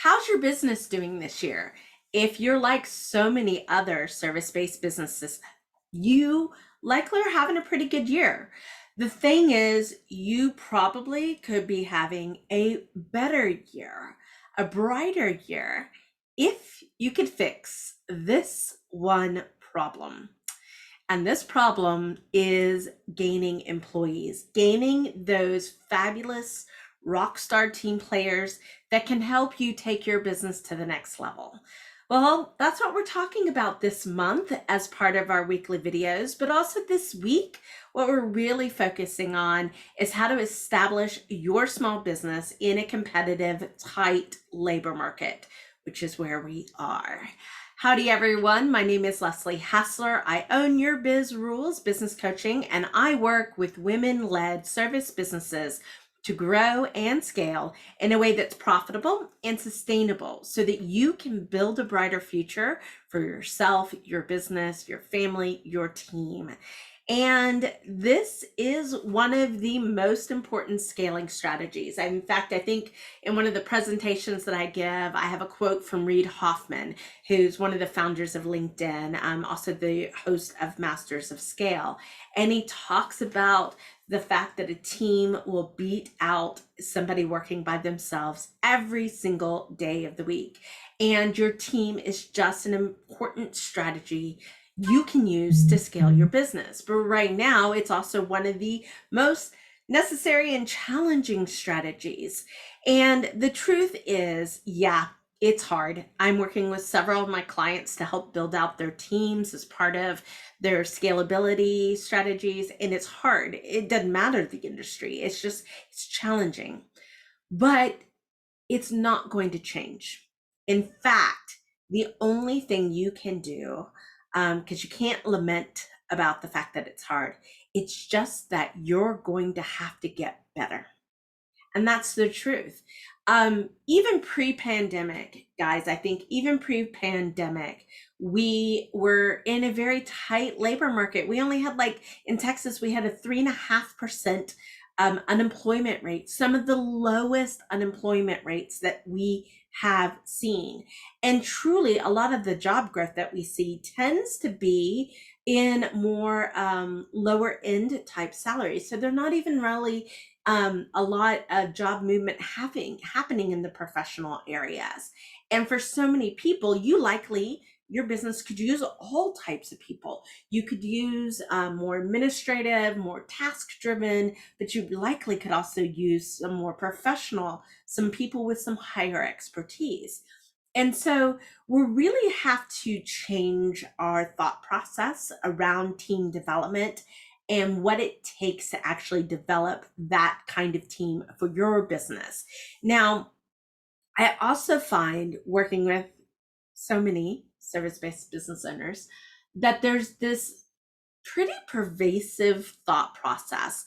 How's your business doing this year? If you're like so many other service-based businesses, you likely are having a pretty good year. The thing is, you probably could be having a better year, a brighter year, if you could fix this one problem. And this problem is gaining employees, gaining those fabulous rock star team players that can help you take your business to the next level. Well, that's what we're talking about this month as part of our weekly videos, but also this week, what we're really focusing on is how to establish your small business in a competitive, tight labor market, which is where we are. Howdy everyone, my name is Leslie Hassler. I own Your Biz Rules Business Coaching, and I work with women-led service businesses to grow and scale in a way that's profitable and sustainable so that you can build a brighter future for yourself, your business, your family, your team. And this is one of the most important scaling strategies. In fact, I think in one of the presentations that I give, I have a quote from Reid Hoffman, who's one of the founders of LinkedIn, also the host of Masters of Scale. And he talks about the fact that a team will beat out somebody working by themselves every single day of the week. And your team is just an important strategy you can use to scale your business. But right now, it's also one of the most necessary and challenging strategies. And the truth is, yeah, it's hard. I'm working with several of my clients to help build out their teams as part of their scalability strategies. And it's hard. It doesn't matter the industry. It's challenging, but it's not going to change. In fact, the only thing you can do, because you can't lament about the fact that it's hard, it's just that you're going to have to get better. And that's the truth. Even pre-pandemic, guys, I think even pre-pandemic, we were in a very tight labor market. We only had in Texas, we had a 3.5% unemployment rate, some of the lowest unemployment rates that we have seen. And truly, a lot of the job growth that we see tends to be in more lower end type salaries. So they're not even really a lot of job movement happening in the professional areas. And for so many people, your business could use all types of people. You could use more administrative, more task driven, but you likely could also use some more professional, some people with some higher expertise. And so we really have to change our thought process around team development and what it takes to actually develop that kind of team for your business. Now, I also find working with so many service-based business owners that there's this pretty pervasive thought process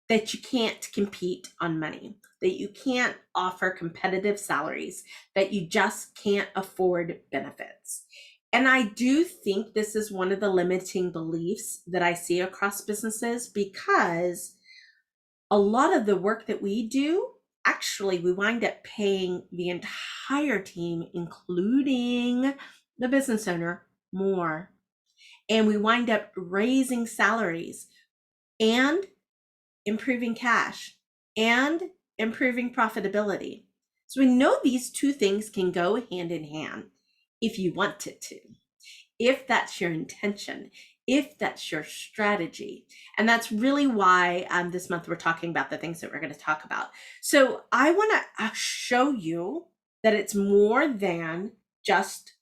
that you can't compete on money, that you can't offer competitive salaries, that you just can't afford benefits. And I do think this is one of the limiting beliefs that I see across businesses, because a lot of the work that we do, actually, we wind up paying the entire team, including the business owner, more. And we wind up raising salaries and improving cash and improving profitability. So we know these two things can go hand in hand if you want it to, if that's your intention, if that's your strategy. And that's really why this month we're talking about the things that we're going to talk about. So I want to show you that it's more than just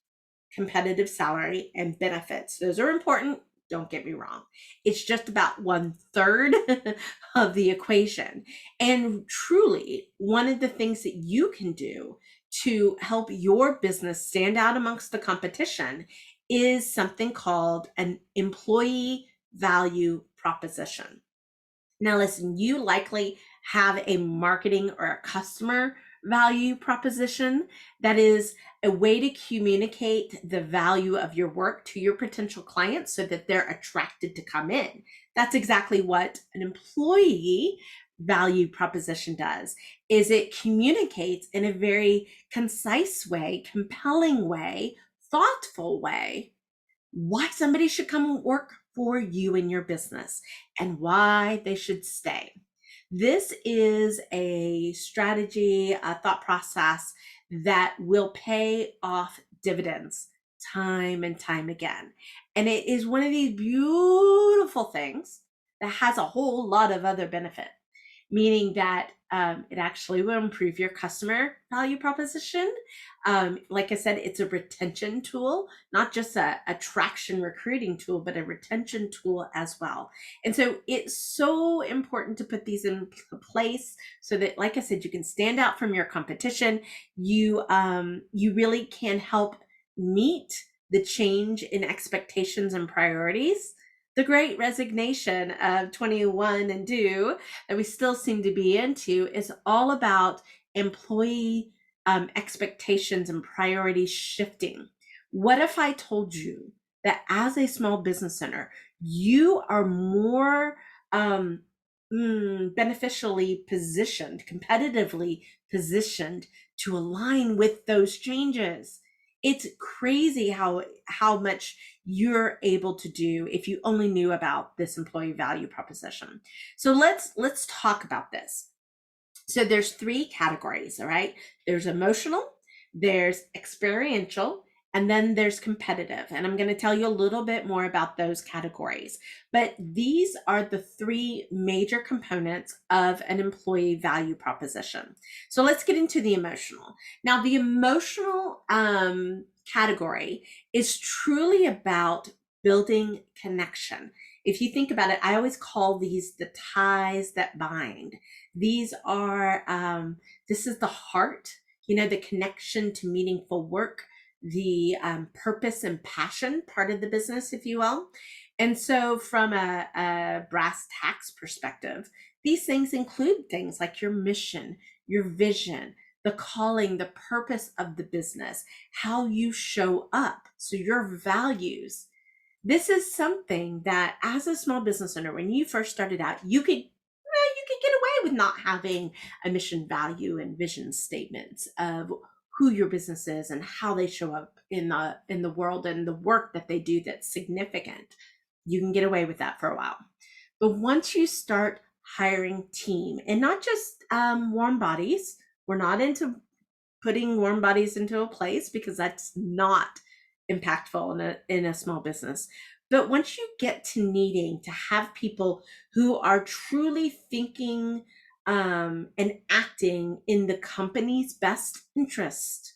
competitive salary and benefits. Those are important. Don't get me wrong. It's just about 1/3 of the equation. And truly, one of the things that you can do to help your business stand out amongst the competition is something called an employee value proposition. Now, listen, you likely have a marketing or a customer value proposition that is a way to communicate the value of your work to your potential clients so that they're attracted to come in. That's exactly what an employee value proposition does is it communicates in a very concise way, compelling way, thoughtful way why somebody should come work for you in your business and why they should stay. This is a strategy, a thought process that will pay off dividends time and time again. And it is one of these beautiful things that has a whole lot of other benefit, meaning that it actually will improve your customer value proposition. Like I said, it's a retention tool, not just a attraction recruiting tool, but a retention tool as well. And so it's so important to put these in place so that, like I said, you can stand out from your competition. You really can help meet the change in expectations and priorities. The great resignation of 21 and do that we still seem to be into is all about employee expectations and priorities shifting. What if I told you that as a small business owner, you are more beneficially positioned, competitively positioned to align with those changes? It's crazy how much you're able to do if you only knew about this employee value proposition. So let's talk about this. So there's three categories, all right? There's emotional, there's experiential, and then there's competitive. And I'm going to tell you a little bit more about those categories. But these are the three major components of an employee value proposition. So let's get into the emotional. Now, the emotional category is truly about building connection. If you think about it, I always call these the ties that bind. These are, this is the heart, the connection to meaningful work, the purpose and passion part of the business, if you will. And so from a brass tacks perspective, these things include things like your mission, your vision, the calling, the purpose of the business, how you show up. So your values. This is something that as a small business owner, when you first started out, you could get away with not having a mission, value, and vision statements of who your business is and how they show up in the world and the work that they do that's significant. You can get away with that for a while. But once you start hiring team, and not just warm bodies, we're not into putting warm bodies into a place because that's not impactful in a small business. But once you get to needing to have people who are truly thinking and acting in the company's best interest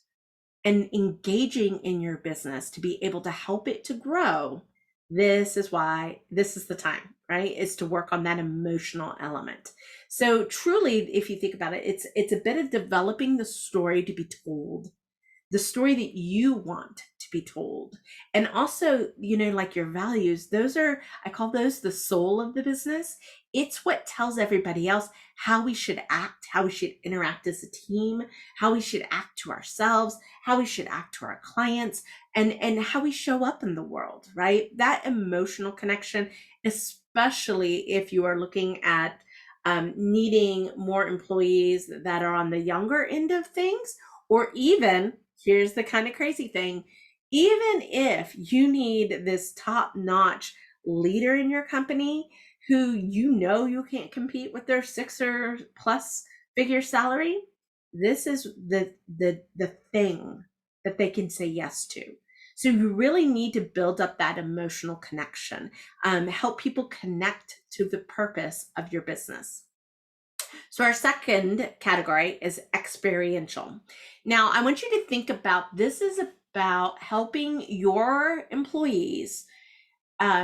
and engaging in your business to be able to help it to grow, this is the time, right? Is to work on that emotional element. So truly, if you think about it, it's a bit of developing the story to be told, the story that you want to be told. And also, like your values, I call those the soul of the business. It's what tells everybody else how we should act, how we should interact as a team, how we should act to ourselves, how we should act to our clients, and how we show up in the world, right? That emotional connection, especially if you are looking at needing more employees that are on the younger end of things, or even, here's the kind of crazy thing, even if you need this top-notch leader in your company who you can't compete with their 6 or plus figure salary, this is the thing that they can say yes to. So you really need to build up that emotional connection, help people connect to the purpose of your business. So our second category is experiential. Now, I want you to think about, this is about helping your employees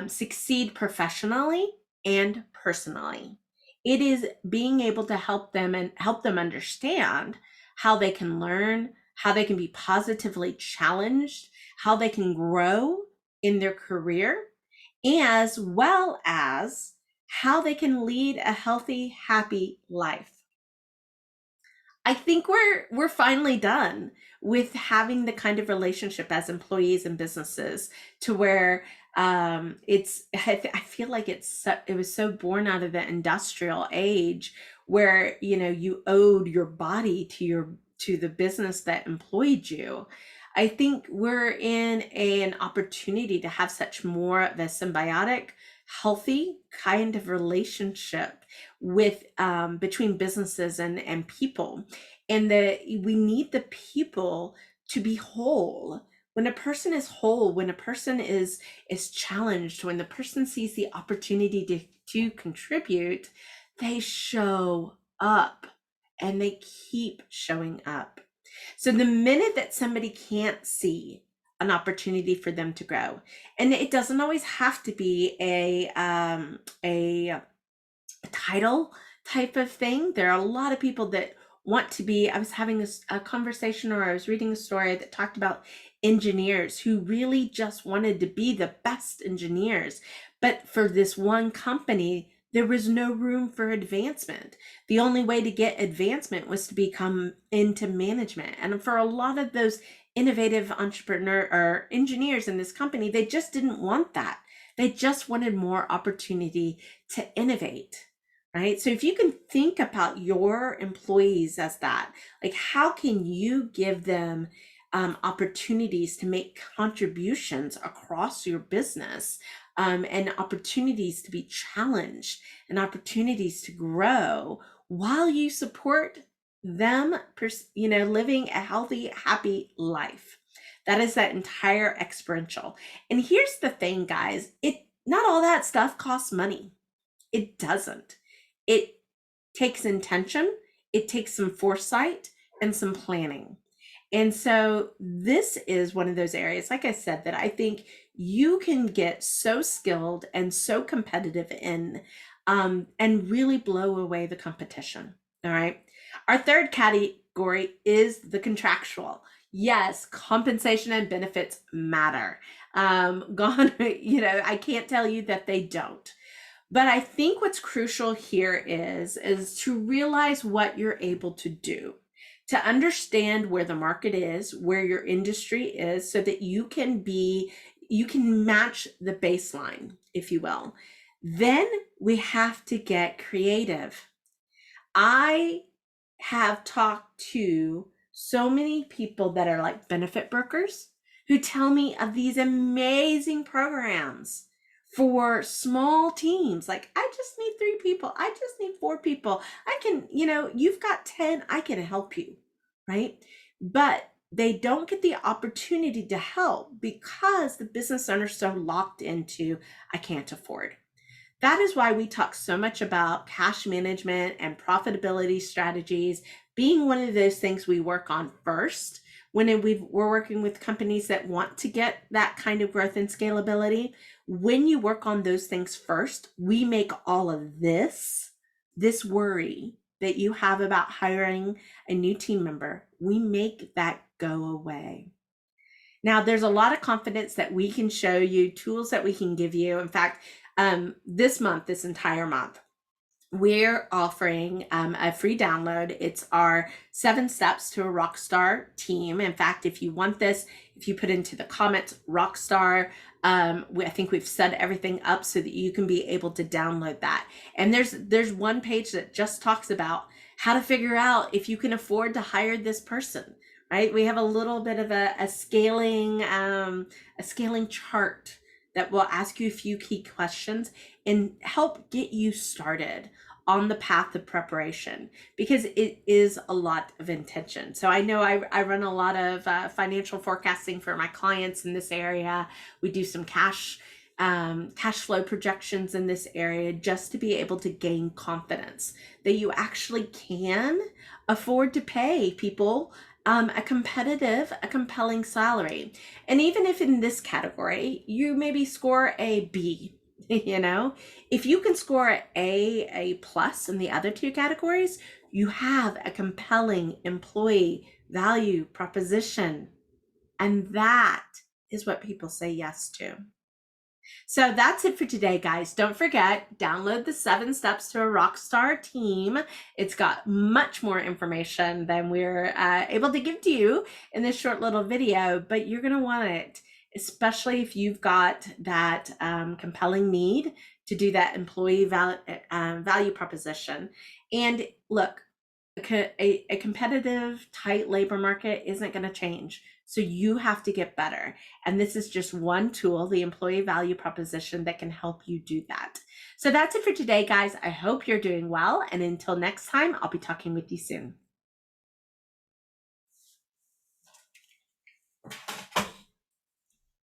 succeed professionally and personally. It is being able to help them understand how they can learn, how they can be positively challenged, how they can grow in their career, as well as how they can lead a healthy, happy life. I think we're finally done with having the kind of relationship as employees and businesses to where I feel like it was so born out of the industrial age where, you know, you owed your body to the business that employed you. I think we're in an opportunity to have such more of a symbiotic, healthy kind of relationship with between businesses and people, and that we need the people to be whole. When a person is whole, when a person is challenged, when the person sees the opportunity to contribute, they show up, and they keep showing up. So the minute that somebody can't see an opportunity for them to grow, and it doesn't always have to be a title type of thing. There are a lot of people that want to be. I was having a conversation, or I was reading a story that talked about engineers who really just wanted to be the best engineers. But for this one company, there was no room for advancement. The only way to get advancement was to become into management. And for a lot of those innovative entrepreneur or engineers in this company, they just didn't want that. They just wanted more opportunity to innovate. Right. So if you can think about your employees as that, like, how can you give them opportunities to make contributions across your business, and opportunities to be challenged and opportunities to grow while you support them, living a healthy, happy life. That is that entire experiential. And here's the thing, guys, not all that stuff costs money. It doesn't. It takes intention, it takes some foresight and some planning. And so this is one of those areas, like I said, that I think you can get so skilled and so competitive in, and really blow away the competition. All right. Our third category is the contractual. Yes, compensation and benefits matter. I can't tell you that they don't. But I think what's crucial here is to realize what you're able to do, to understand where the market is, where your industry is, so that you can match the baseline, if you will. Then we have to get creative. I have talked to so many people that are like benefit brokers who tell me of these amazing programs for small teams. Like, I just need 3 people. I just need 4 people. I can, you've got 10, I can help you, right? But they don't get the opportunity to help because the business owner's so locked into, I can't afford. That is why we talk so much about cash management and profitability strategies being one of those things we work on first when we're working with companies that want to get that kind of growth and scalability. When you work on those things first, we make all of this worry that you have about hiring a new team member, we make that go away. Now, there's a lot of confidence that we can show you, tools that we can give you. In fact, this entire month, we're offering a free download. It's our 7 steps to a rockstar team. In fact, if you want this, if you put into the comments rockstar, I think we've set everything up so that you can be able to download that. And there's one page that just talks about how to figure out if you can afford to hire this person. Right? We have a little bit of a scaling chart that will ask you a few key questions and help get you started on the path of preparation, because it is a lot of intention. So I know I run a lot of financial forecasting for my clients in this area. We do some cash flow projections in this area just to be able to gain confidence that you actually can afford to pay people a compelling salary. And even if in this category, you maybe score a B, if you can score a plus in the other 2 categories, you have a compelling employee value proposition. And that is what people say yes to. So that's it for today, guys. Don't forget, download the 7 steps to a rockstar team. It's got much more information than we're able to give to you in this short little video, but you're going to want it, especially if you've got that compelling need to do that employee value proposition. And look, a competitive, tight labor market isn't going to change. So you have to get better. And this is just one tool, the employee value proposition, that can help you do that. So that's it for today, guys. I hope you're doing well. And until next time, I'll be talking with you soon.